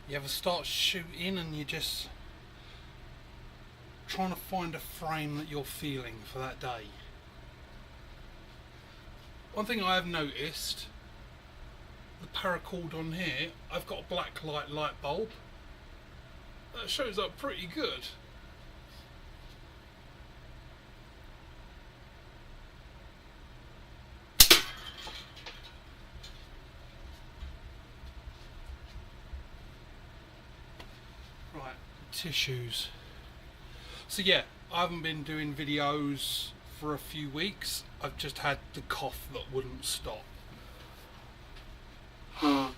You ever start shooting and you're just trying to find a frame that you're feeling for that day? One thing I have noticed, the paracord on here, I've got a black light bulb. That shows up pretty good. Right, tissues. So yeah, I haven't been doing videos for a few weeks. I've just had the cough that wouldn't stop. Oh.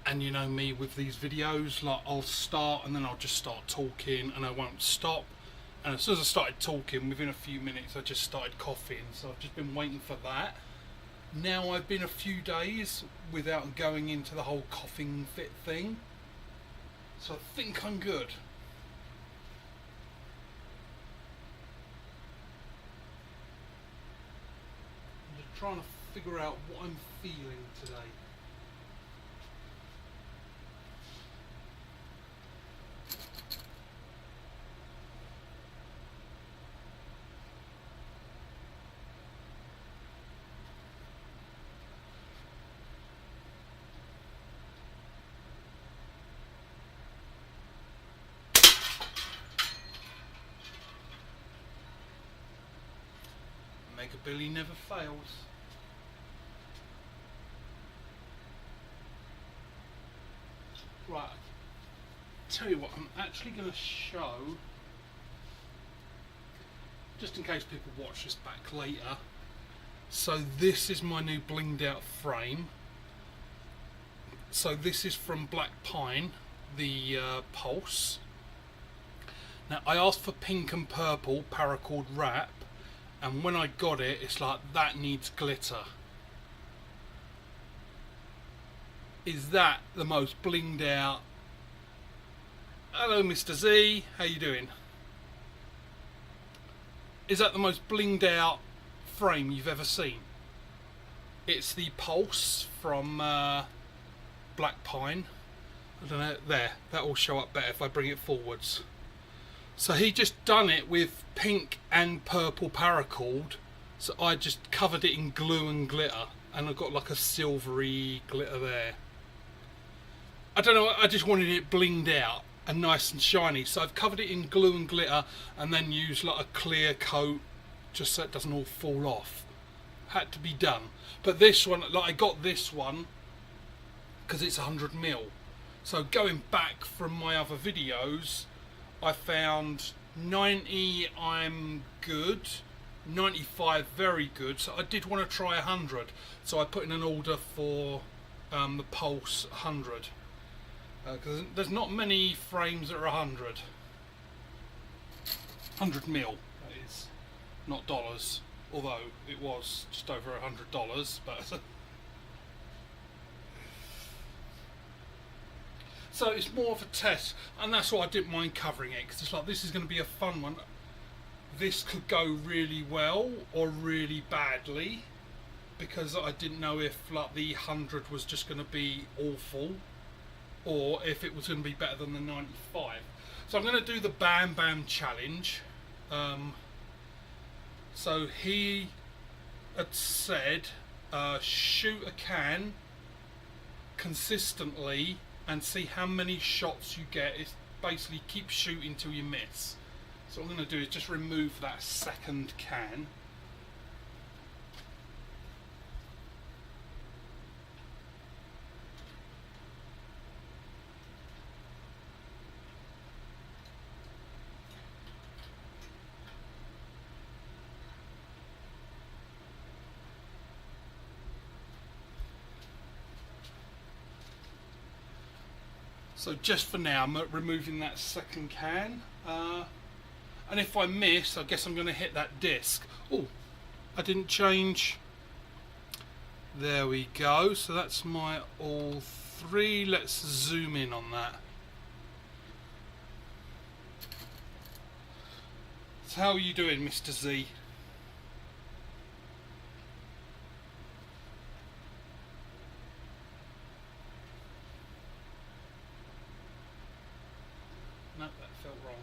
And you know me with these videos, like I'll start and then I'll just start talking and I won't stop. And as soon as I started talking, within a few minutes I just started coughing, so I've just been waiting for that. Now I've been a few days without going into the whole coughing fit thing, so I think I'm good. I'm just trying to figure out what I'm feeling today. Mega Billy never fails. Right, tell you what, I'm actually going to show, just in case people watch this back later. So this is my new blinged out frame. So this is from Black Pine, the Pulse. Now I asked for pink and purple paracord wrap, and when I got it, it's like, that needs glitter. Is that the most blinged out? Hello Mr. Z, how you doing? Is that the most blinged out frame you've ever seen? It's the Pulse from Black Pine. I don't know, there, that will show up better if I bring it forwards. So he just done it with pink and purple paracord, so I just covered it in glue and glitter, and I got like a silvery glitter there. I don't know, I just wanted it blinged out and nice and shiny, so I've covered it in glue and glitter and then used like a clear coat just so it doesn't all fall off. Had to be done. But this one, like I got this one because it's 100mm. So going back from my other videos, I found 90 I'm good, 95 very good, so I did want to try 100, so I put in an order for the Pulse 100, because there's not many frames that are 100 mil, that is, not dollars, although it was just over $100, but so it's more of a test, and that's why I didn't mind covering it, because it's like, this is going to be a fun one. This could go really well or really badly, because I didn't know if like the 100 was just going to be awful or if it was going to be better than the 95. So I'm going to do the BamBams challenge. So he had said shoot a can consistently and see how many shots you get. It's basically keep shooting till you miss. So what I'm going to do is just remove that second can. So just for now, I'm removing that second can. And if I miss, I guess I'm going to hit that disc. Oh, I didn't change. There we go. So that's my all three. Let's zoom in on that. So how are you doing, Mr. Z? felt wrong.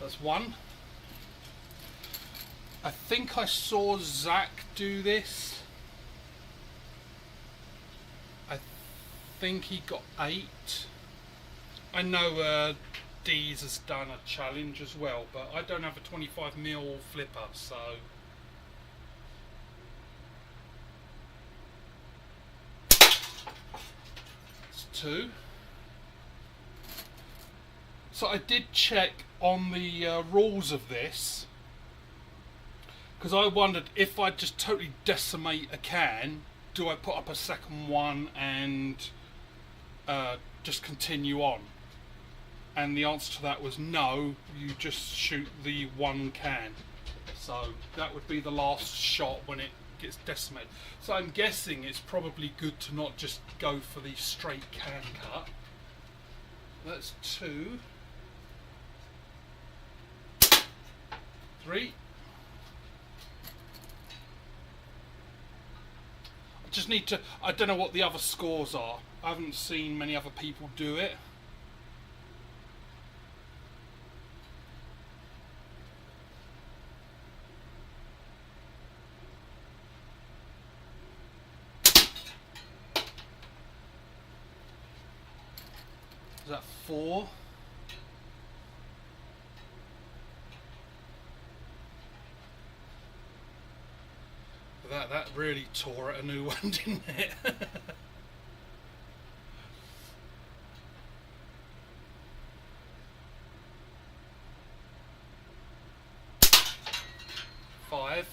That's one. I think I saw Zach do this. I think he got 8. I know Deez has done a challenge as well, but I don't have a 25mm flipper, so... It's 2. So I did check on the rules of this, because I wondered if I just totally decimate a can, do I put up a second one and just continue on? And the answer to that was no, you just shoot the one can. So that would be the last shot when it gets decimated. So I'm guessing it's probably good to not just go for the straight can cut. That's 2. 3. I just need to... I don't know what the other scores are. I haven't seen many other people do it. Is that 4? That really tore at a new one, didn't it? 5.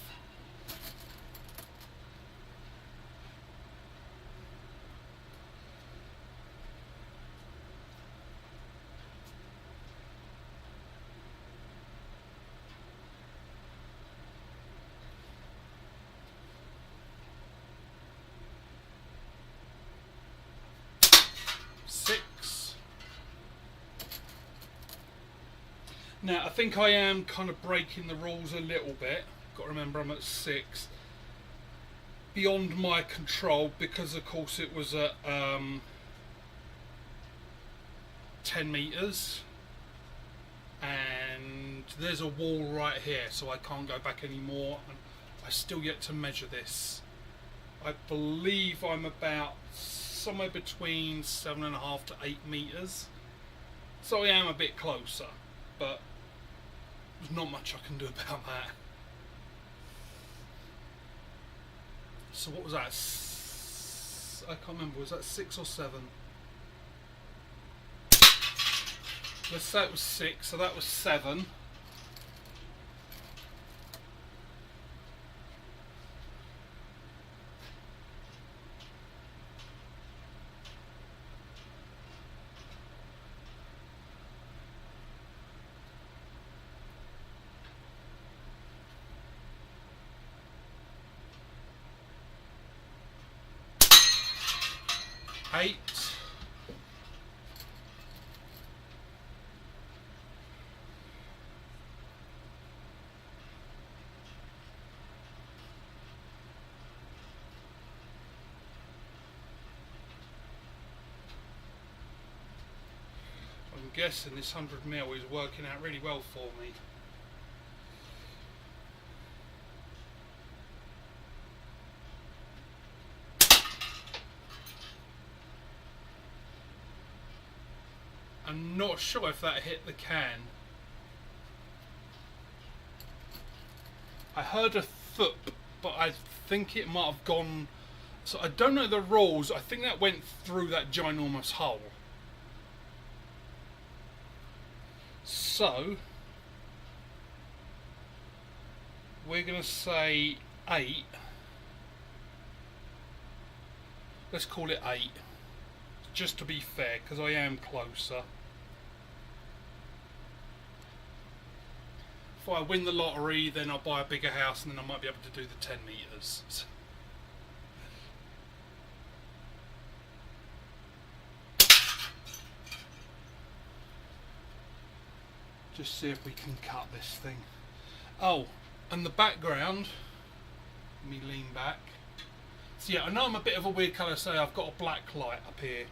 6. Now I think I am kind of breaking the rules a little bit. Got to remember I'm at 6. Beyond my control, because of course it was at 10 meters, and there's a wall right here, so I can't go back anymore. And I still yet to measure this. I believe I'm about somewhere between 7.5 to 8 meters, so I am a bit closer, but there's not much I can do about that. So what was that? I can't remember, was that 6 or 7? Let's say it was 6, so that was 7. Eight. I'm guessing this 100mm is working out really well for me. I'm not sure if that hit the can. I heard a thump, but I think it might have gone... So I don't know the rules. I think that went through that ginormous hole. So we're going to say 8. Let's call it 8. Just to be fair, because I am closer. If I win the lottery, then I'll buy a bigger house, and then I might be able to do the 10 meters. Just see if we can cut this thing. Oh, and the background, let me lean back. So yeah, I know I'm a bit of a weird colour, so I've got a black light up here.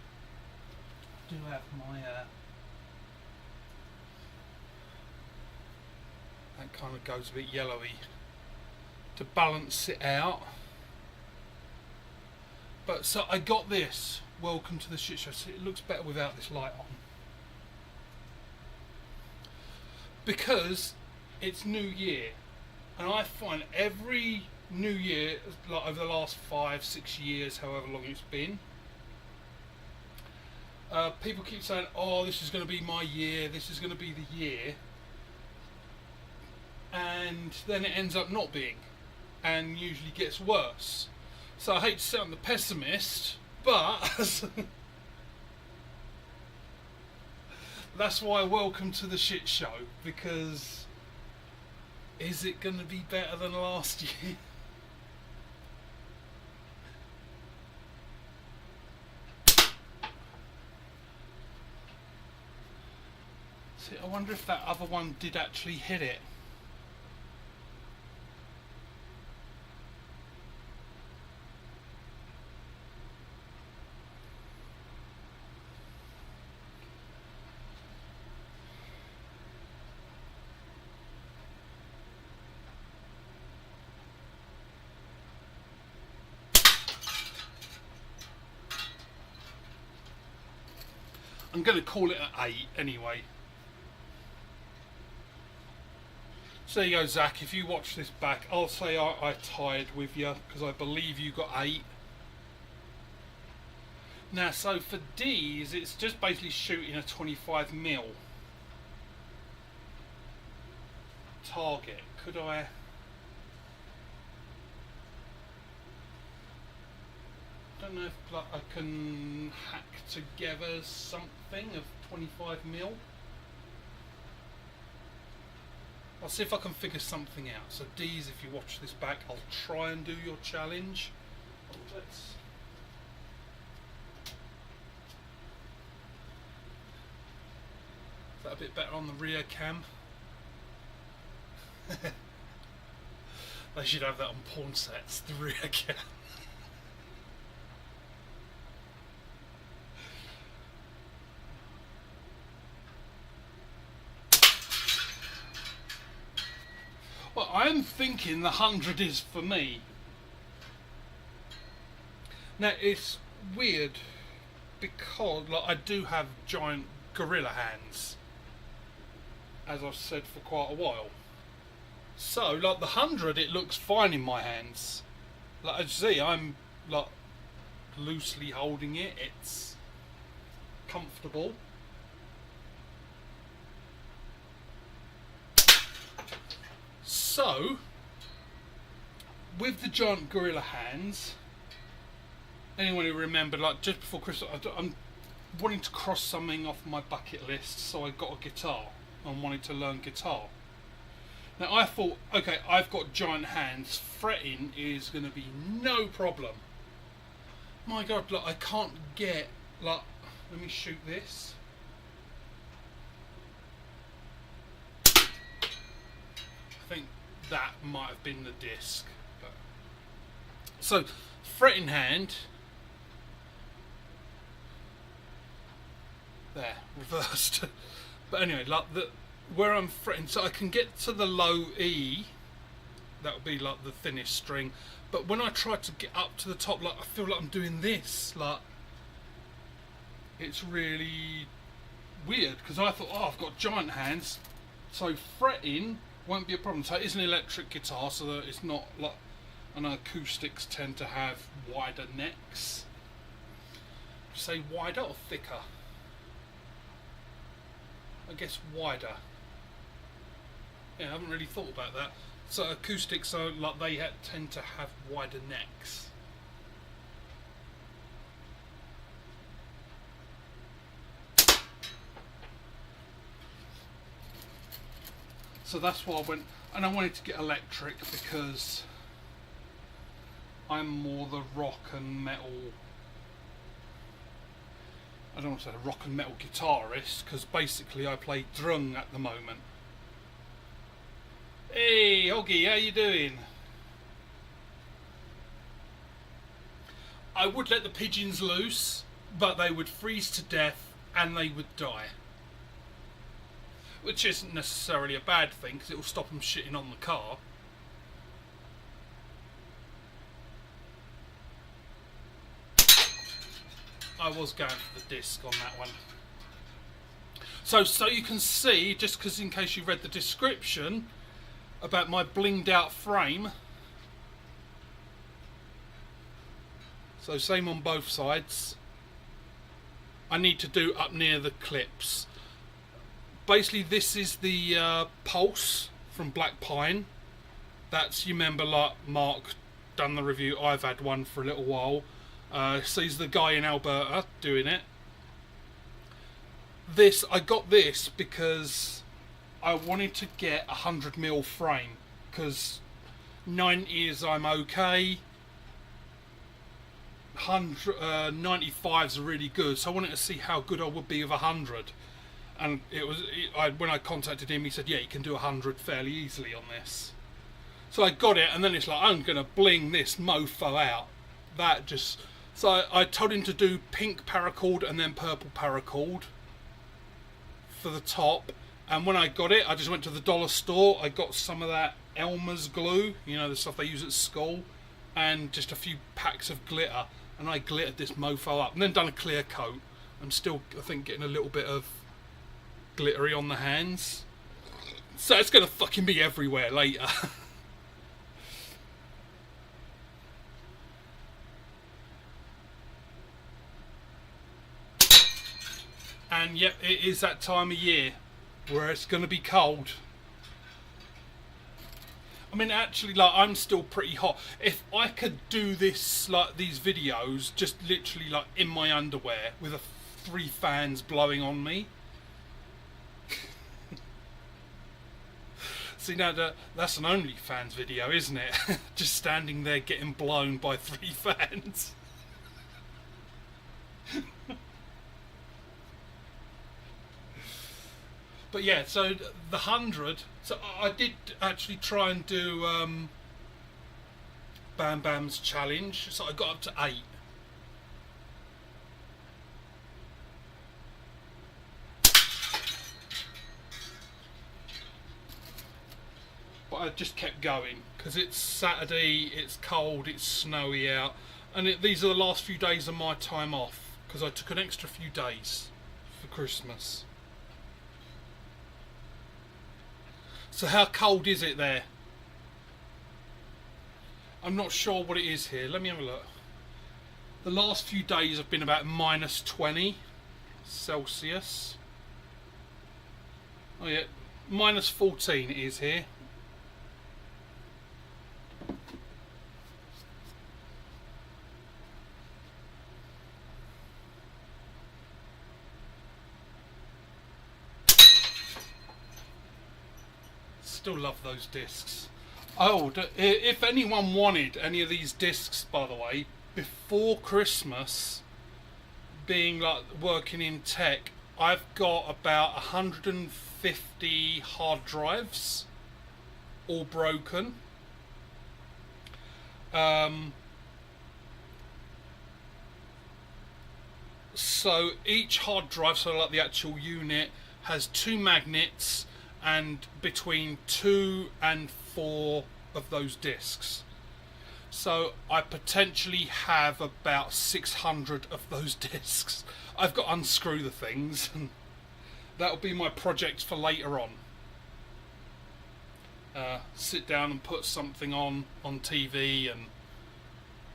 I do have my that kind of goes a bit yellowy to balance it out. But so I got this. Welcome to the shit show. See, it looks better without this light on. Because it's New Year, and I find every New Year, like over the last 5-6 years, however long it's been, people keep saying, oh, this is going to be my year, this is going to be the year, and then it ends up not being, and usually gets worse. So I hate to sound the pessimist, but that's why welcome to the shit show, because is it going to be better than last year? See, I wonder if that other one did actually hit it. I'm going to call it an 8 anyway. So there you go, Zach. If you watch this back, I'll say I tied with you, because I believe you got 8. Now, so for D's, it's just basically shooting a 25mm target. Could I... I don't know if like, I can hack together something of 25mm. I'll see if I can figure something out. So D's, if you watch this back, I'll try and do your challenge. Oh, let's... Is that a bit better on the rear cam? They should have that on porn sets, the rear cam. Well, I'm thinking the 100 is for me. Now, it's weird because like, I do have giant gorilla hands, as I've said for quite a while. So, like the 100, it looks fine in my hands. Like, as you see, I'm like loosely holding it. It's comfortable. So, with the giant gorilla hands, anyone who remembered, like just before Christmas, I'm wanting to cross something off my bucket list, so I got a guitar and wanted to learn guitar. Now I thought, okay, I've got giant hands, fretting is going to be no problem. My God, look, I can't get, like, let me shoot this. I think that might have been the disc. But... So, fretting hand. There, reversed. But anyway, like where I'm fretting, so I can get to the low E. That would be like the thinnest string. But when I try to get up to the top, like I feel like I'm doing this. Like it's really weird because I thought, oh, I've got giant hands, so fretting won't be a problem. So it is an electric guitar, so that it's not like, I know acoustics tend to have wider necks. Say wider or thicker? I guess wider. Yeah, I haven't really thought about that. So acoustics are like tend to have wider necks. So that's why I went, and I wanted to get electric because I'm more the rock and metal, I don't want to say a rock and metal guitarist, because basically I play drum at the moment. Hey Hoggy, how you doing? I would let the pigeons loose, but they would freeze to death and they would die. Which isn't necessarily a bad thing, because it will stop them shitting on the car. I was going for the disc on that one. So you can see, just because in case you read the description about my blinged out frame. So same on both sides. I need to do up near the clips. Basically this is the Pulse from Black Pine. That's, you remember, like Mark done the review, I've had one for a little while. So he's the guy in Alberta doing it. This, I got this because I wanted to get 100mm frame, because 90s I'm okay, 95's are really good, so I wanted to see how good I would be with 100. And when I contacted him, he said, yeah, you can do 100 fairly easily on this. So I got it, and then it's like, I'm going to bling this mofo out. So I told him to do pink paracord and then purple paracord for the top. And when I got it, I just went to the dollar store. I got some of that Elmer's glue, you know, the stuff they use at school, and just a few packs of glitter. And I glittered this mofo up, and then done a clear coat. I'm still, I think, getting a little bit of glittery on the hands. So it's going to fucking be everywhere later. And yep, it is that time of year where it's going to be cold. I mean, actually, like, I'm still pretty hot. If I could do this, like, these videos, just literally, like, in my underwear with 3 fans blowing on me. See, now that's an OnlyFans video, isn't it? Just standing there getting blown by 3 fans. But yeah, so the 100. So I did actually try and do BamBams challenge. So I got up to 8. But I just kept going because it's Saturday, it's cold, it's snowy out, and these are the last few days of my time off because I took an extra few days for Christmas. So how cold is it there? I'm not sure what it is here. Let me have a look. The last few days have been about -20 Celsius. Oh yeah, -14 it is here. Still love those discs. Oh, if anyone wanted any of these discs, by the way, before Christmas, being like working in tech, I've got about 150 hard drives, all broken. So each hard drive, so like the actual unit, has 2 magnets and between 2 and 4 of those discs. So I potentially have about 600 of those discs. I've got to unscrew the things, and that'll be my project for later on. Sit down and put something on TV and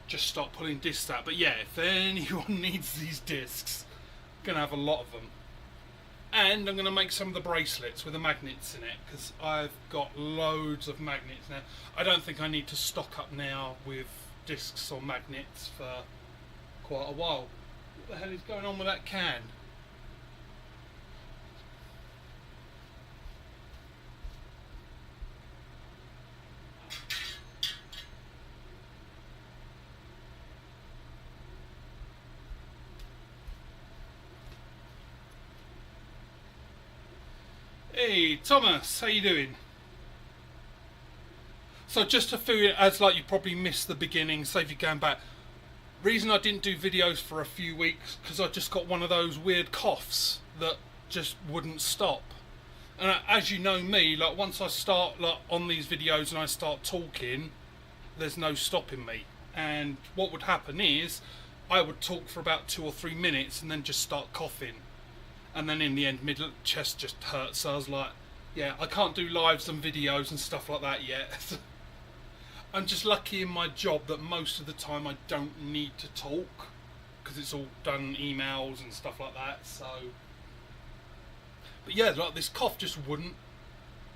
just start pulling discs out. But yeah, if anyone needs these discs, I'm gonna have a lot of them. And I'm going to make some of the bracelets with the magnets in it, because I've got loads of magnets now. I don't think I need to stock up now with discs or magnets for quite a while. What the hell is going on with that can? Hey Thomas, how you doing? So just to feel it as like you probably missed the beginning, so if you're going back, Reason I didn't do videos for a few weeks because I just got one of those weird coughs that just wouldn't stop. And as you know me, like once I start like on these videos and I start talking, there's no stopping me. And what would happen is I would talk for about 2 or 3 minutes and then just start coughing. And then in the end, middle chest just hurts. So I was like, yeah, I can't do lives and videos and stuff like that yet. I'm just lucky in my job that most of the time I don't need to talk because it's all done emails and stuff like that. So, but yeah, like this cough just wouldn't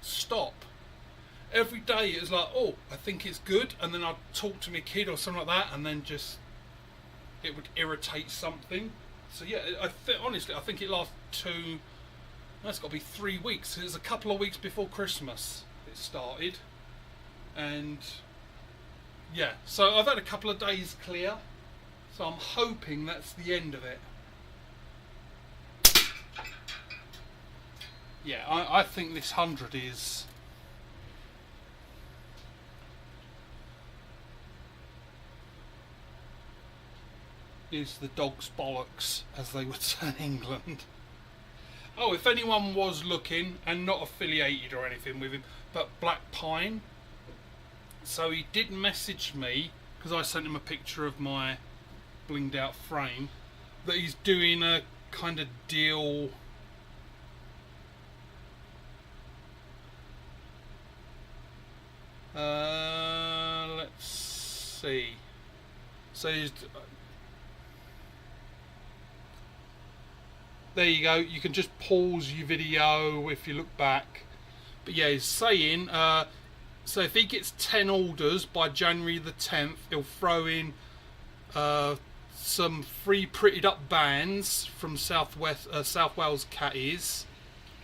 stop. Every day it was like, oh, I think it's good, and then I'd talk to my kid or something like that, and then just it would irritate something. So yeah, honestly, I think it lasted that's got to be 3 weeks. It was a couple of weeks before Christmas it started, and yeah, so I've had a couple of days clear, so I'm hoping that's the end of it. Yeah, I think this 100 is the dog's bollocks, as they would say in England. Oh, if anyone was looking, and not affiliated or anything with him, but Black Pine, so he did message me, because I sent him a picture of my blinged out frame, that he's doing a kind of deal. Let's see. So there you go. You can just pause your video if you look back. But yeah, he's saying, so if he gets 10 orders by January the 10th, he'll throw in some free prettied up bands from South Wales Catties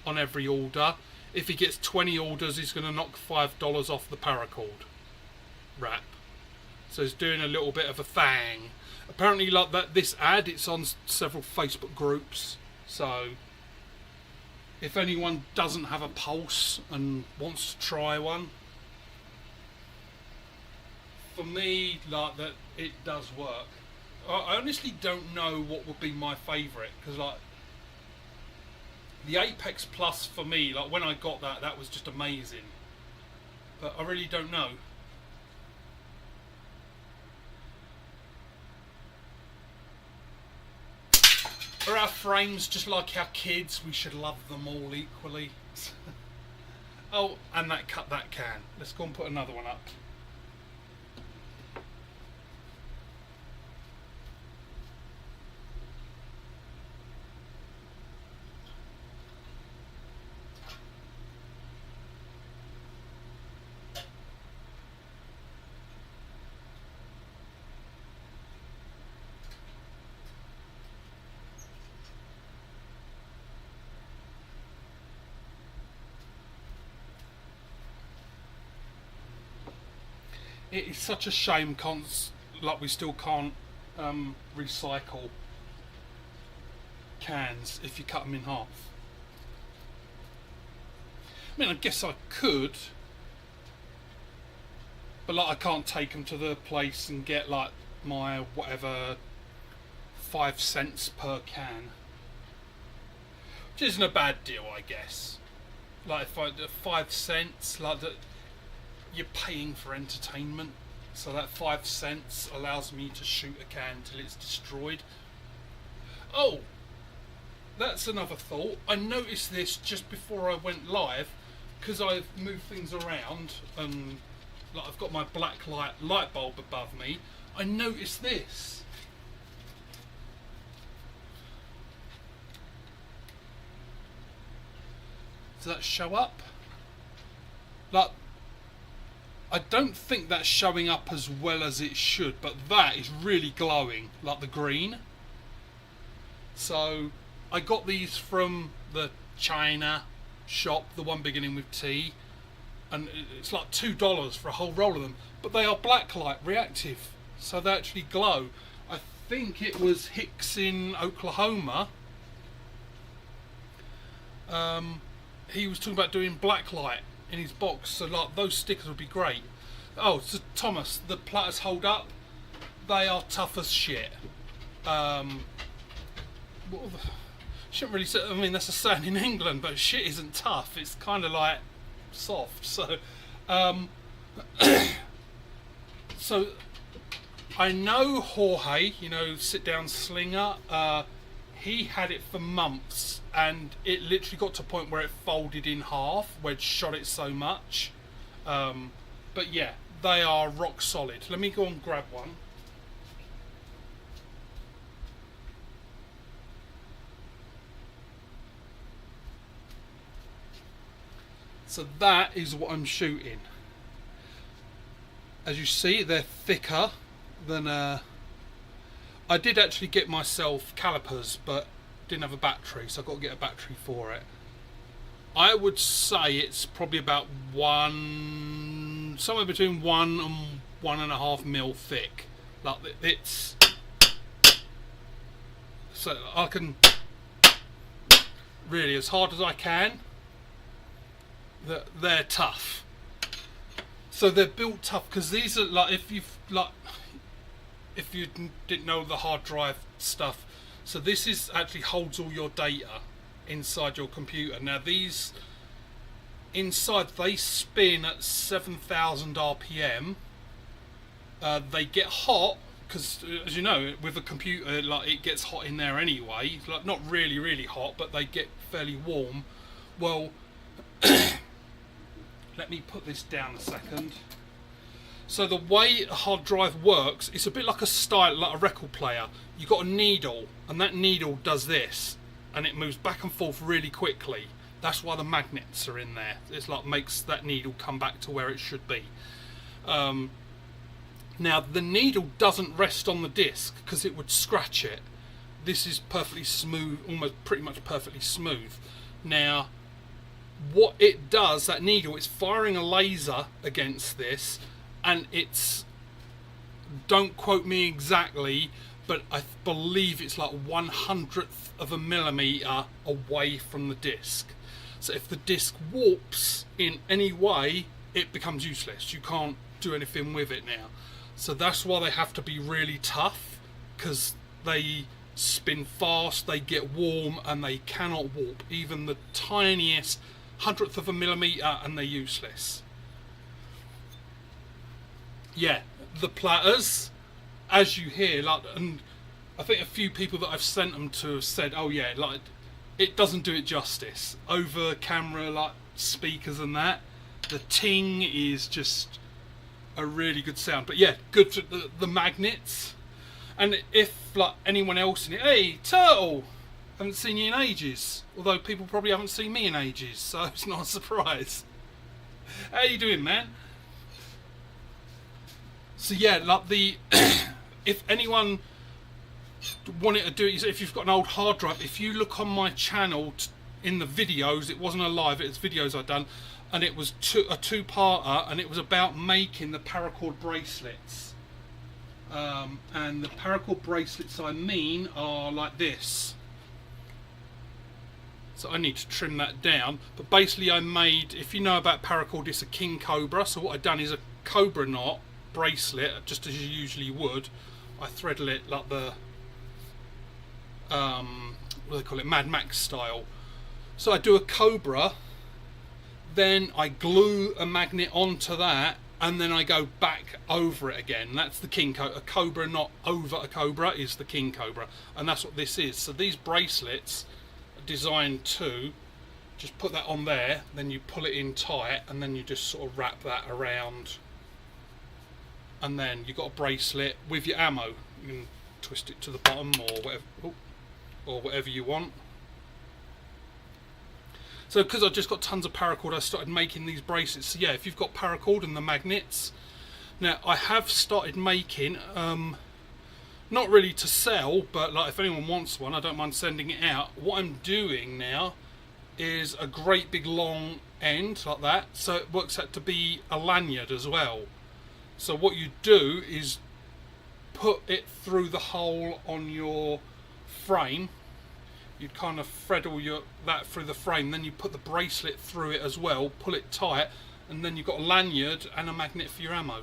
on every order. If he gets 20 orders, he's going to knock $5 off the paracord wrap. So he's doing a little bit of a thing. Apparently, like that, this ad, it's on several Facebook groups. So if anyone doesn't have a pulse and wants to try one, for me, like that, it does work. I honestly don't know what would be my favourite, because like the Apex Plus for me, like when I got that, that was just amazing. But I really don't know. Are our frames just like our kids? We should love them all equally. Oh, and that cut that can. Let's go and put another one up. It is such a shame, like we still can't recycle cans if you cut them in half. I mean, I guess I could, but like I can't take them to the place and get like my whatever 5 cents per can, which isn't a bad deal, I guess. Like if I 5 cents, like that. You're paying for entertainment, so that 5 cents allows me to shoot a can till it's destroyed. Oh, that's another thought. I noticed this just before I went live, because I've moved things around and like I've got my black light bulb above me. I noticed this. Does that show up? Like, I don't think that's showing up as well as it should, but that is really glowing, like the green. So I got these from the China shop, the one beginning with T, and it's like $2 for a whole roll of them, but they are blacklight reactive, so they actually glow. I think it was Hicks in Oklahoma. He was talking about doing blacklight in his box, so like those stickers would be great. Oh, so Thomas, the platters hold up. they are tough as shit. Shouldn't really say, I mean, that's a saying in England, but shit isn't tough. It's kind of like soft. So, so I know Jorge, you know, sit down slinger. He had it for months, and it literally got to a point where it folded in half, where it shot it so much. But yeah, they are rock solid. Let me go and grab one. So that is what I'm shooting. As you see, they're thicker than I did actually get myself calipers, but didn't have a battery, so I've got to get a battery for it. I would say it's probably about somewhere between 1 and 1.5 mil thick. Like it's, so I can really, as hard as I can. They're tough. So they're built tough because these are like, if you didn't know the hard drive stuff, so this is actually holds all your data inside your computer. Now these inside, they spin at 7,000 RPM. They get hot because, as you know, with a computer, like, it gets hot in there anyway. Like, not really hot, but they get fairly warm. Well, let me put this down a second. So the way a hard drive works, it's a bit like like a record player. You've got a needle, and that needle does this, and it moves back and forth really quickly. That's why the magnets are in there. It's like makes that needle come back to where it should be. Now the needle doesn't rest on the disc because it would scratch it. This is perfectly smooth, almost pretty much perfectly smooth. Now what it does, that needle, it's firing a laser against this, and it's, don't quote me exactly, but I believe it's like 1/100th of a millimeter away from the disc. So if the disc warps in any way, it becomes useless. You can't do anything with it now. So that's why they have to be really tough, because they spin fast, they get warm, and they cannot warp even the tiniest 100th of a millimeter, and they're useless. Yeah, the platters, as you hear, like, and I think a few people that I've sent them to have said, oh yeah, like, it doesn't do it justice. Over camera, like, speakers and that, the ting is just a really good sound. But yeah, good for the magnets. And if, like, anyone else in it, hey, Turtle, haven't seen you in ages. Although people probably haven't seen me in ages, so it's not a surprise. How you doing, man? So yeah, like the if anyone wanted to do it, if you've got an old hard drive, if you look on my channel in the videos, it wasn't a live, it was videos I'd done, and it was a two-parter, and it was about making the paracord bracelets. And the paracord bracelets I mean are like this. So I need to trim that down, but basically I made, if you know about paracord, it's a king cobra. So what I've done is a cobra knot bracelet, just as you usually would. I threaded it like the what do they call it, Mad Max style. So I do a cobra, then I glue a magnet onto that, and then I go back over it again. That's the king cobra. A cobra knot over a cobra is the king cobra, and that's what this is. So these bracelets are designed to just put that on there, then you pull it in tight, and then you just sort of wrap that around, and then you've got a bracelet with your ammo. You can twist it to the bottom or whatever you want. So because I've just got tons of paracord, I started making these bracelets. So yeah, if you've got paracord and the magnets. Now I have started making, not really to sell, but like if anyone wants one, I don't mind sending it out. What I'm doing now is a great big long end like that, so it works out to be a lanyard as well. So what you do is put it through the hole on your frame. You'd kind of thread all that through the frame, then you put the bracelet through it as well, pull it tight, and then you've got a lanyard and a magnet for your ammo.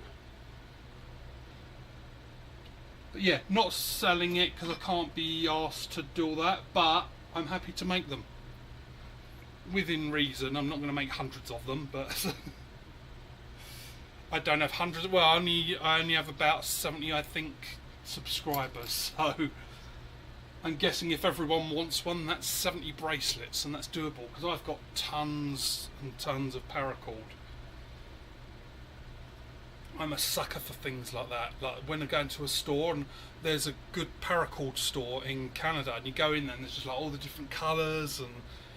But yeah, not selling it because I can't be asked to do all that, but I'm happy to make them. Within reason. I'm not going to make hundreds of them, but I don't have hundreds. Well, I only have about 70, I think, subscribers. So I'm guessing if everyone wants one, that's 70 bracelets, and that's doable because I've got tons and tons of paracord. I'm a sucker for things like that. Like when I go into a store and there's a good paracord store in Canada, and you go in there and there's just like all the different colours, and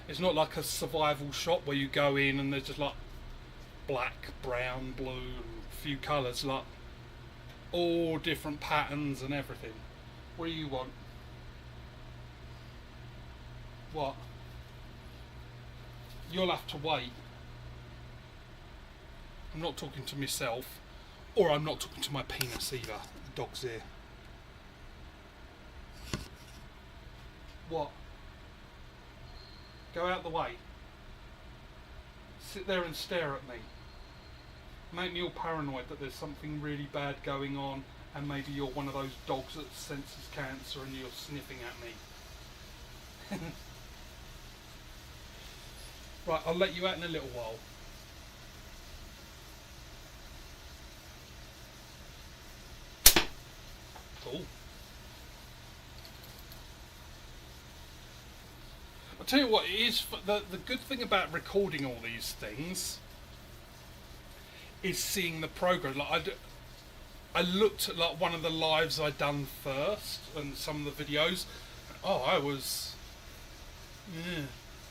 it's not like a survival shop where you go in and there's just like black, brown, blue, and a few colours, like all different patterns and everything. What do you want? What? You'll have to wait. I'm not talking to myself, or I'm not talking to my penis either. The dog's here. What? Go out the way. Sit there and stare at me. Make me all paranoid that there's something really bad going on, and maybe you're one of those dogs that senses cancer and you're sniffing at me. Right, I'll let you out in a little while. Cool. I'll tell you what, it is the good thing about recording all these things is seeing the progress. Like I looked at like one of the lives I'd done first and some of the videos. Oh, I was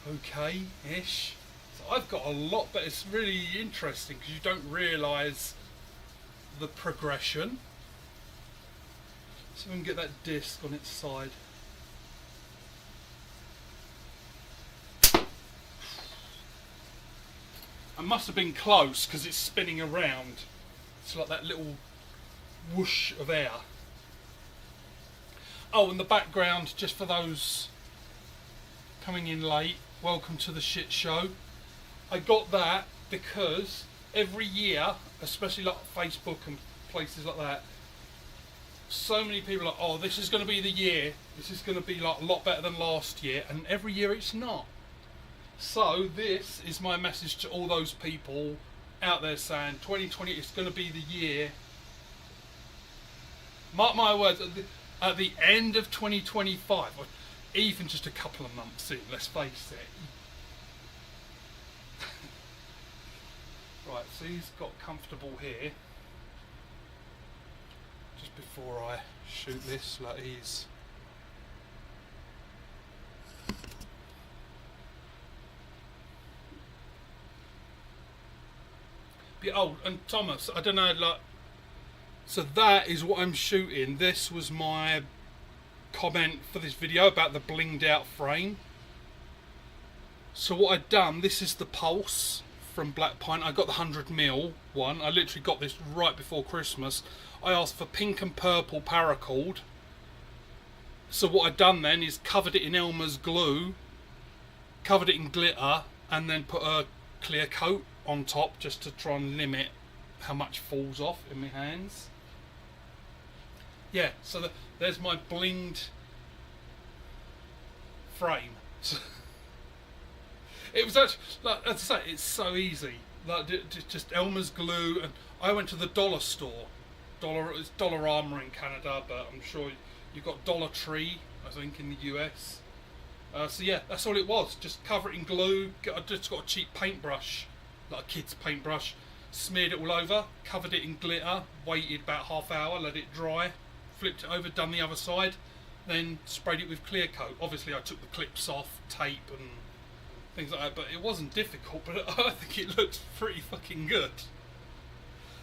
okay-ish. So I've got a lot, but it's really interesting because you don't realise the progression. So we can get that disc on its side. I must have been close because it's spinning around. It's like that little whoosh of air. Oh, and the background, just for those coming in late, welcome to the shit show. I got that because every year, especially like Facebook and places like that, so many people are like, oh, this is going to be the year, this is going to be like a lot better than last year, and every year it's not. So this is my message to all those people out there saying 2020 is going to be the year. Mark my words, at the end of 2025, or even just a couple of months in, let's face it. Right, so he's got comfortable here. Just before I shoot this, like he's... Oh, and Thomas, I don't know, like, so that is what I'm shooting. This was my comment for this video about the blinged out frame. So what I'd done, this is the Pulse from Black Pine. I got the 100mm one. I literally got this right before Christmas. I asked for pink and purple paracord. So what I'd done then is covered it in Elmer's glue, covered it in glitter, and then put a clear coat on top just to try and limit how much falls off in my hands. Yeah, so there's my blinged frame. It was actually, like, as I say, it's so easy. Like just Elmer's glue, and I went to the dollar store. It's Dollarama in Canada, but I'm sure you've got Dollar Tree, I think, in the US. So yeah, that's all it was. Just cover it in glue. I just got a cheap paintbrush, like a kid's paintbrush, smeared it all over, covered it in glitter, waited about half hour, let it dry, flipped it over, done the other side, then sprayed it with clear coat. Obviously I took the clips off, tape and things like that, but it wasn't difficult, but I think it looks pretty fucking good.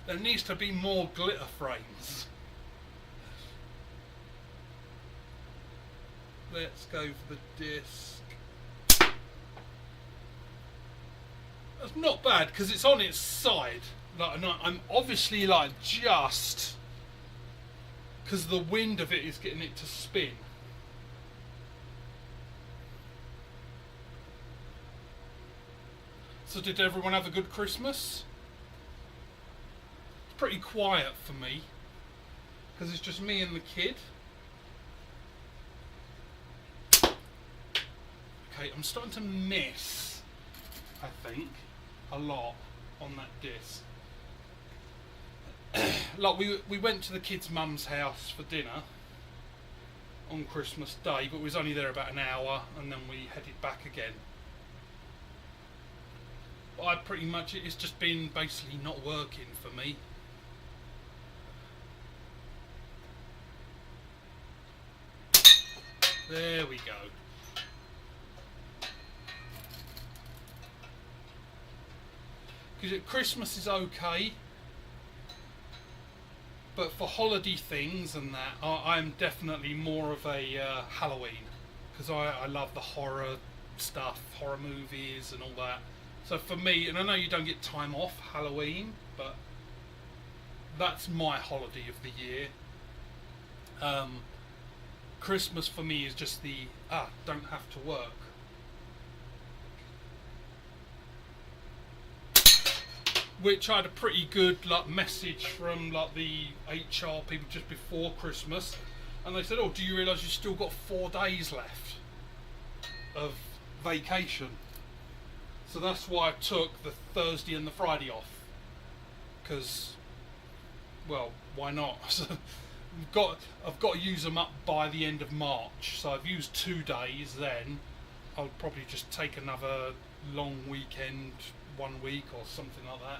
There needs to be more glitter frames. Let's go for the disc. That's not bad because it's on its side. Like, I'm obviously like just because the wind of it is getting it to spin. So did everyone have a good Christmas? It's pretty quiet for me. because it's just me and the kid. Okay, I'm starting to miss, I think, a lot on that disc. Like we went to the kid's mum's house for dinner on Christmas Day, but we was only there about an hour, and then we headed back again. I pretty much, it's just been basically not working for me. There we go. Because Christmas is okay, but for holiday things and that, I'm definitely more of a Halloween, because I love the horror stuff, horror movies and all that. So for me, and I know you don't get time off Halloween, but that's my holiday of the year. Christmas for me is just the don't have to work. Which I had a pretty good message from the HR people just before Christmas, and they said, "Oh, do you realise you've still got 4 days left of vacation?" So that's why I took the Thursday and the Friday off, because, well, why not? I've got to use them up by the end of March, so I've used 2 days. Then I'll probably just take another long weekend, 1 week or something like that.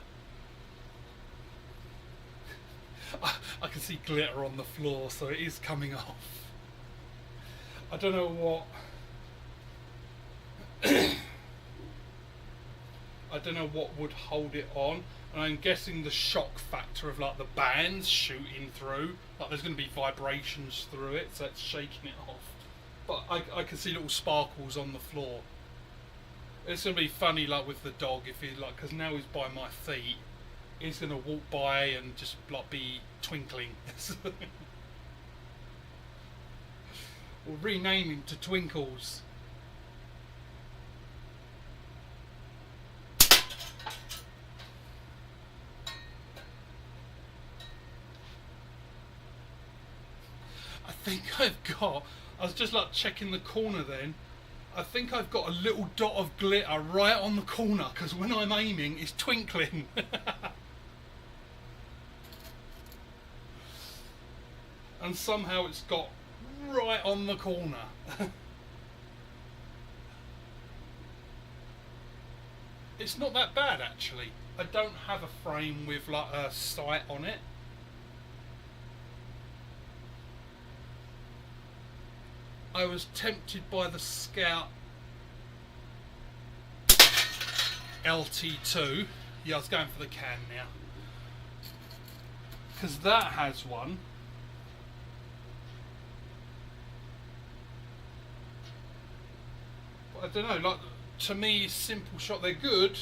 I can see glitter on the floor, so it is coming off. I don't know what I don't know what would hold it on, and I'm guessing the shock factor of the bands shooting through, there's going to be vibrations through it, so it's shaking it off. But I can see little sparkles on the floor. It's going to be funny with the dog, if he because now he's by my feet, he's going to walk by and just be twinkling. We'll rename him to Twinkles. I think I was just checking the corner then. I think I've got a little dot of glitter right on the corner, because when I'm aiming it's twinkling. And somehow it's got right on the corner. It's not that bad actually. I don't have a frame with a sight on it. I was tempted by the Scout LT2. Yeah, I was going for the can now, because that has one. But I don't know, to me, simple shot, they're good,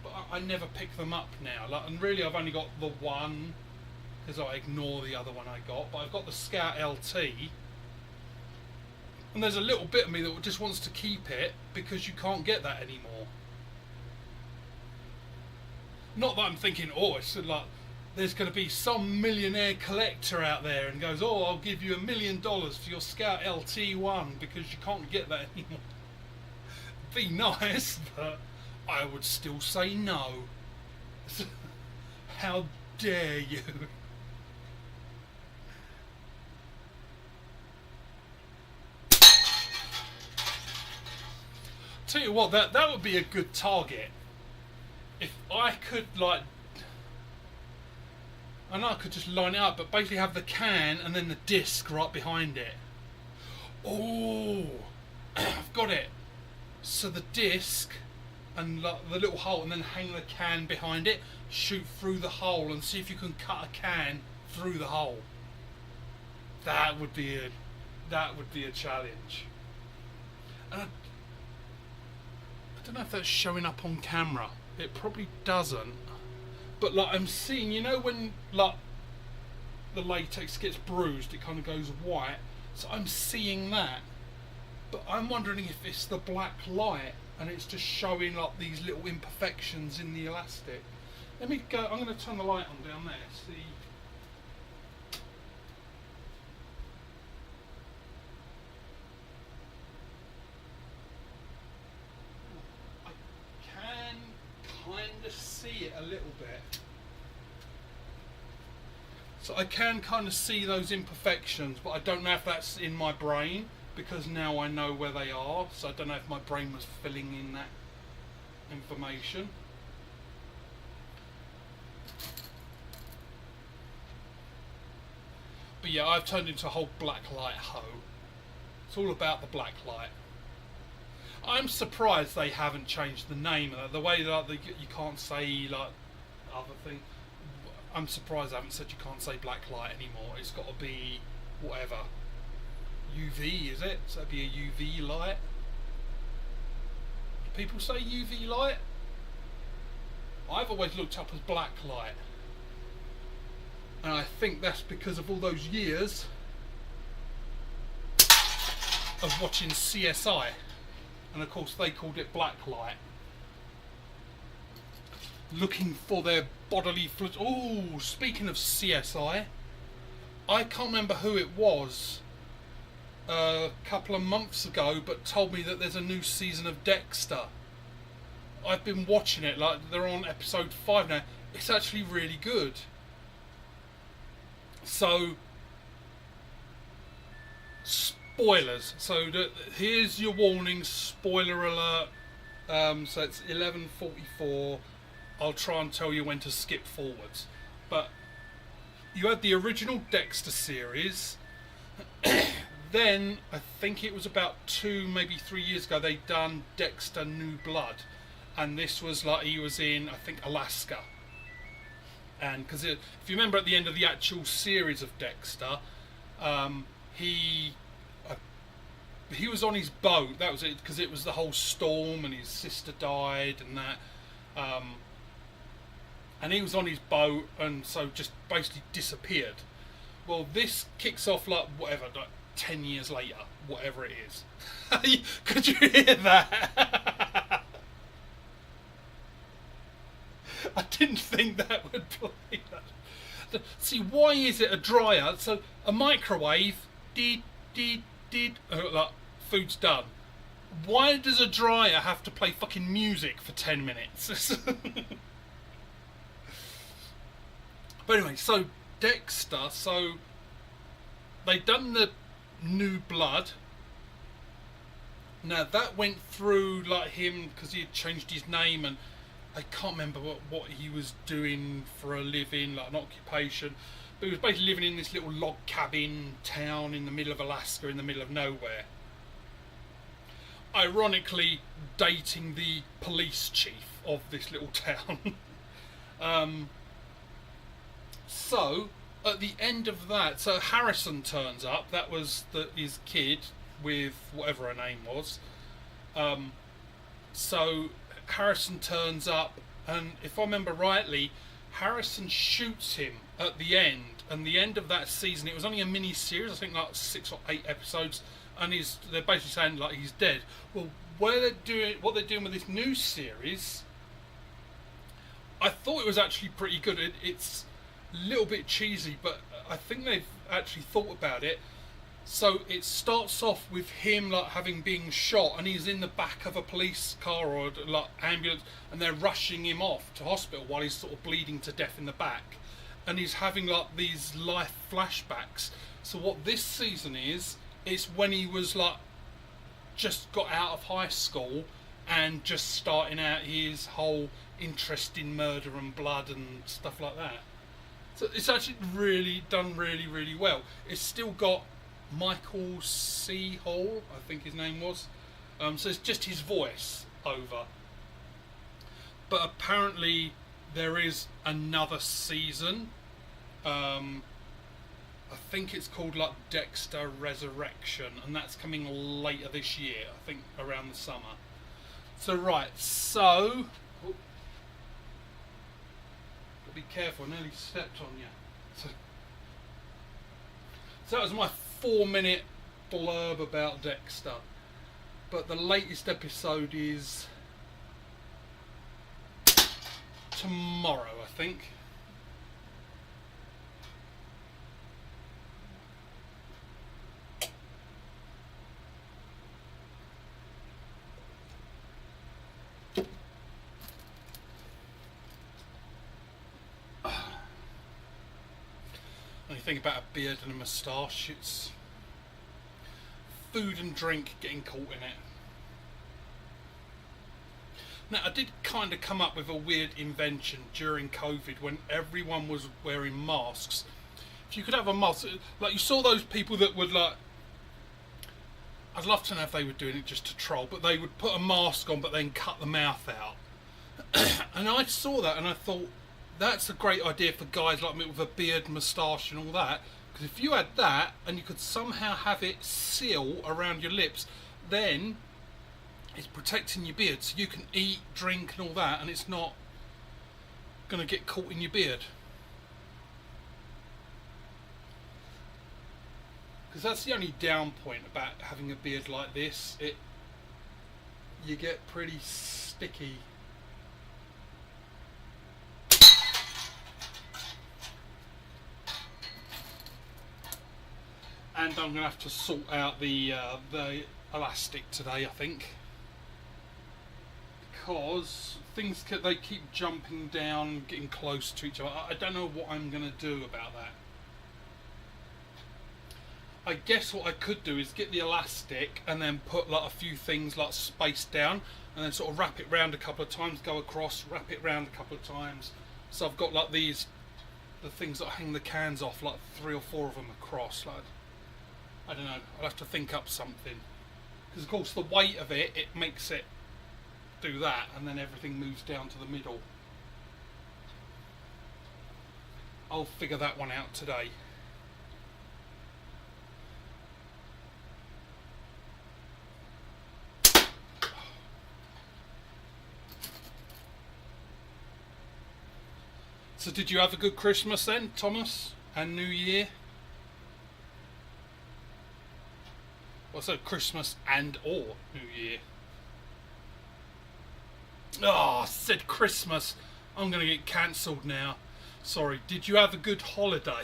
but I never pick them up now. And really I've only got the one, because I ignore the other one I got, but I've got the Scout LT. And there's a little bit of me that just wants to keep it, because you can't get that anymore. Not that I'm thinking, it's there's going to be some millionaire collector out there and goes, I'll give you $1 million for your Scout LT1 because you can't get that anymore. Be nice, but I would still say no. How dare you? Tell you what, that would be a good target. If I could I know I could just line it up, but basically have the can and then the disc right behind it. Oh, I've got it. So the disc and the little hole, and then hang the can behind it, shoot through the hole and see if you can cut a can through the hole. That would be a challenge. And I don't know if that's showing up on camera. It probably doesn't. But I'm seeing, when the latex gets bruised, it kind of goes white. So I'm seeing that. But I'm wondering if it's the black light and it's just showing these little imperfections in the elastic. Let me go. I'm going to turn the light on down there. See. see it a little bit. So I can kind of see those imperfections, but I don't know if that's in my brain, because now I know where they are, so I don't know if my brain was filling in that information. But yeah, I've turned into a whole blacklight hoe. It's all about the blacklight. I'm surprised they haven't changed the name. The way that you can't say like other things. I'm surprised they haven't said you can't say blacklight anymore. It's got to be whatever. UV, is it? So it'd be a UV light. Do people say UV light? I've always looked up as blacklight. And I think that's because of all those years of watching CSI. And of course they called it blacklight. Looking for their bodily fluids. Oh, speaking of CSI, I can't remember who it was a couple of months ago, but told me that there's a new season of Dexter. I've been watching it, like they're on episode 5 now. It's actually really good. So, spoilers. So here's your warning, spoiler alert. So it's 11:44. I'll try and tell you when to skip forwards. But you had the original Dexter series. Then, I think it was about 2, maybe 3 years ago, they done Dexter New Blood. And this was like, he was in, I think, Alaska. And because if you remember at the end of the actual series of Dexter, he was on his boat. That was it, because it was the whole storm and his sister died and that. And he was on his boat and so just basically disappeared. Well, this kicks off like whatever, like 10 years later, whatever it is. Could you hear that? I didn't think that would play that. See, why is it a dryer? So a microwave, like food's done. Why does a dryer have to play fucking music for 10 minutes? But anyway, so Dexter, so they done the New Blood. Now that went through like him because he had changed his name, and I can't remember what he was doing for a living, like an occupation. But he was basically living in this little log cabin town in the middle of Alaska, in the middle of nowhere. Ironically, dating the police chief of this little town. So, at the end of that, so Harrison turns up. That was his kid with whatever her name was. So Harrison turns up, and if I remember rightly, Harrison shoots him at the end. And the end of that season, it was only a mini series, I think like 6 or 8 episodes, and they're basically saying like he's dead. Well, what they're doing with this new series, I thought it was actually pretty good. It's a little bit cheesy, but I think they've actually thought about it. So it starts off with him like having been shot, and he's in the back of a police car or like ambulance, and they're rushing him off to hospital while he's sort of bleeding to death in the back, and he's having like these life flashbacks. So what this season is, it's when he was like just got out of high school and just starting out his whole interest in murder and blood and stuff like that. So it's actually really done really well. It's still got Michael C. Hall, I think his name was. So it's just his voice over. But apparently there is another season. I think it's called like Dexter Resurrection, and that's coming later this year, I think around the summer. So right, so be careful, I nearly stepped on you. So that was my 4-minute blurb about Dexter. But the latest episode is tomorrow, I think. thing about a beard and a moustache. It's food and drink getting caught in it. Now, I did kind of come up with a weird invention during COVID when everyone was wearing masks. If you could have a mask, like you saw those people that would like, I'd love to know if they were doing it just to troll, but they would put a mask on but then cut the mouth out. And I saw that and I thought, that's a great idea for guys like me with a beard, moustache and all that. Because if you had that and you could somehow have it seal around your lips, then it's protecting your beard so you can eat, drink and all that, and it's not going to get caught in your beard. Because that's the only down point about having a beard like this. You get pretty sticky. And I'm going to have to sort out the elastic today, I think. Because things they keep jumping down, getting close to each other. I don't know what I'm going to do about that. I guess what I could do is get the elastic and then put like a few things like spaced down and then sort of wrap it round a couple of times, go across, wrap it round a couple of times. So I've got like the things that hang the cans off, like 3 or 4 of them across. Like, I don't know, I'll have to think up something. Because of course the weight of it makes it do that, and then everything moves down to the middle. I'll figure that one out today. So did you have a good Christmas then, Thomas? And New Year? Well, so Christmas and or New Year. Oh, I said Christmas. I'm going to get cancelled now. Sorry. Did you have a good holiday?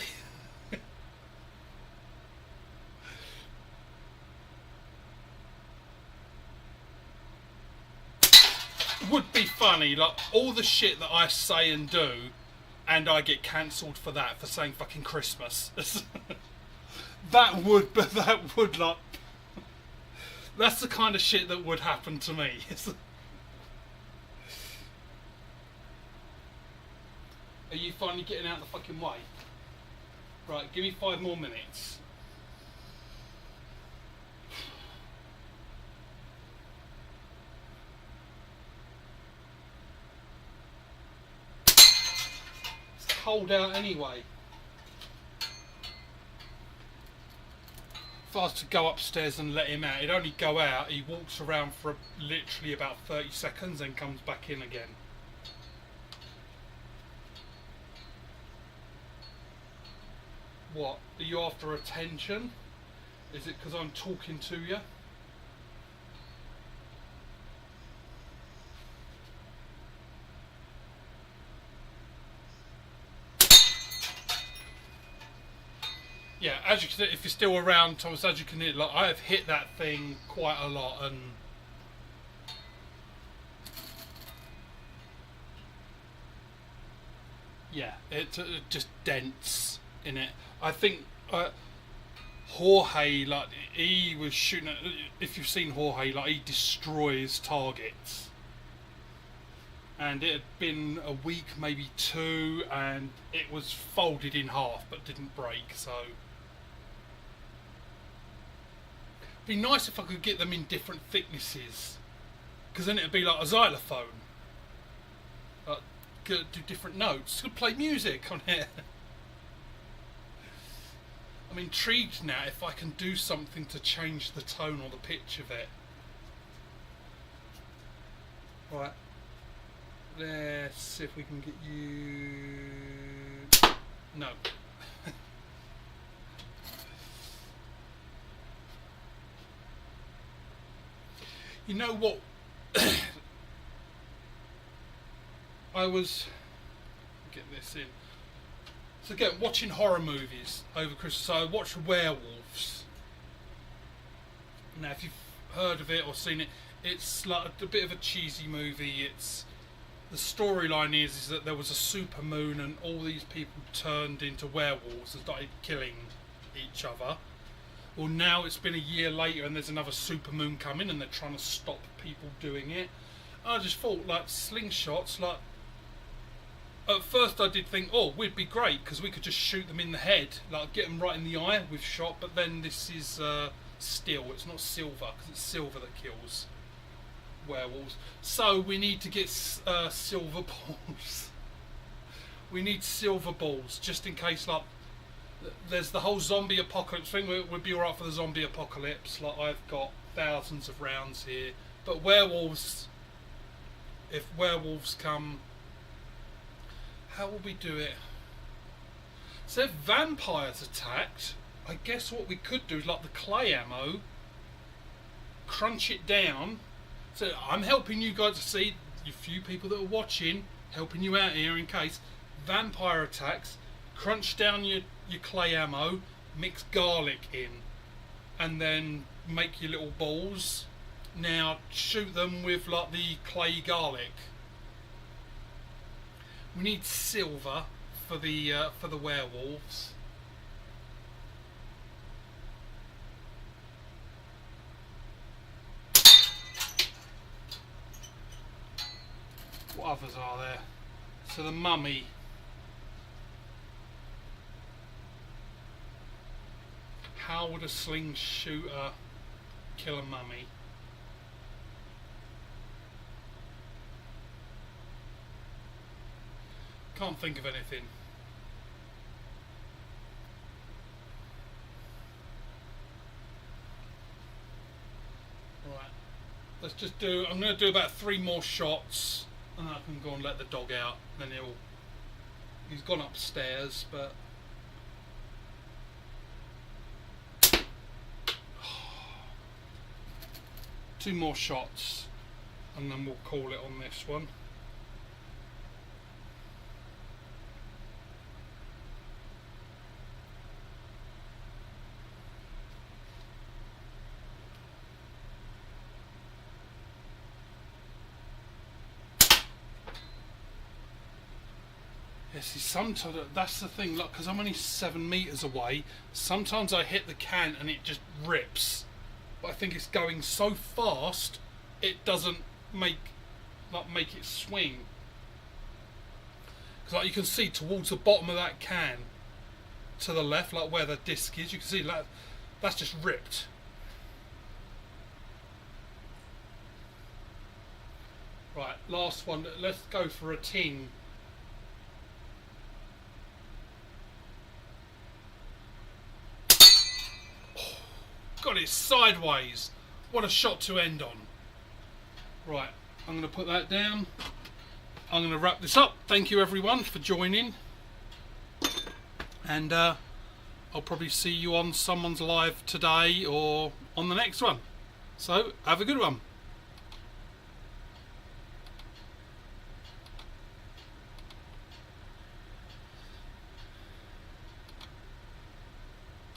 Would be funny, like all the shit that I say and do, and I get cancelled for that, for saying fucking Christmas. that would like, that's the kind of shit that would happen to me. Are you finally getting out of the fucking way? Right, give me 5 more minutes. It's cold out anyway. If I was to go upstairs and let him out, he'd only go out, he walks around for literally about 30 seconds and comes back in again. What? Are you after attention? Is it because I'm talking to you? Yeah, as you can see, if you're still around, Thomas, as you can hear, like, I have hit that thing quite a lot, and yeah, it just dents in it. I think Jorge, like, he was shooting at, if you've seen Jorge, like, he destroys targets. And it had been a week, maybe 2, and it was folded in half but didn't break, so it'd be nice if I could get them in different thicknesses, because then it'd be like a xylophone, like, do different notes, could play music on it. I'm intrigued now if I can do something to change the tone or the pitch of it. Right, let's see if we can get you... No. You know what? I was... get this in. So again, watching horror movies over Christmas. So I watched Werewolves. Now, if you've heard of it or seen it, it's like a bit of a cheesy movie. It's the storyline is that there was a supermoon and all these people turned into werewolves and started killing each other. Well, now it's been a year later and there's another supermoon coming and they're trying to stop people doing it. I just thought, like, slingshots, like, at first I did think, oh, we'd be great because we could just shoot them in the head, like get them right in the eye with shot, but then this is steel, it's not silver, because it's silver that kills werewolves. So we need to get silver balls. We need silver balls, just in case, like, there's the whole zombie apocalypse thing. We'd be alright for the zombie apocalypse, like I've got thousands of rounds here, but werewolves, if werewolves come, how will we do it? So if vampires attacked, I guess what we could do is, like the clay ammo, crunch it down. So I'm helping you guys to see, you few people that are watching, helping you out here in case vampire attacks. Crunch down your clay ammo, mix garlic in, and then make your little balls. Now shoot them with like the clay garlic. We need silver for the werewolves. What others are there? So the mummy. How would a sling shooter kill a mummy? Can't think of anything. Right, let's just do, I'm going to do about 3 more shots and then I can go and let the dog out. Then he's gone upstairs, but two more shots and then we'll call it on this one. Yeah, see, sometimes that's the thing, look, because I'm only 7 meters away, sometimes I hit the can and it just rips. But I think it's going so fast it doesn't make it swing. Because like you can see towards the bottom of that can, to the left, like where the disc is, you can see that that's just ripped. Right, last one. Let's go for a ting. God, it's sideways. What a shot to end on. Right, I'm going to put that down. I'm going to wrap this up. Thank you everyone for joining. And I'll probably see you on someone's live today or on the next one. So, have a good one.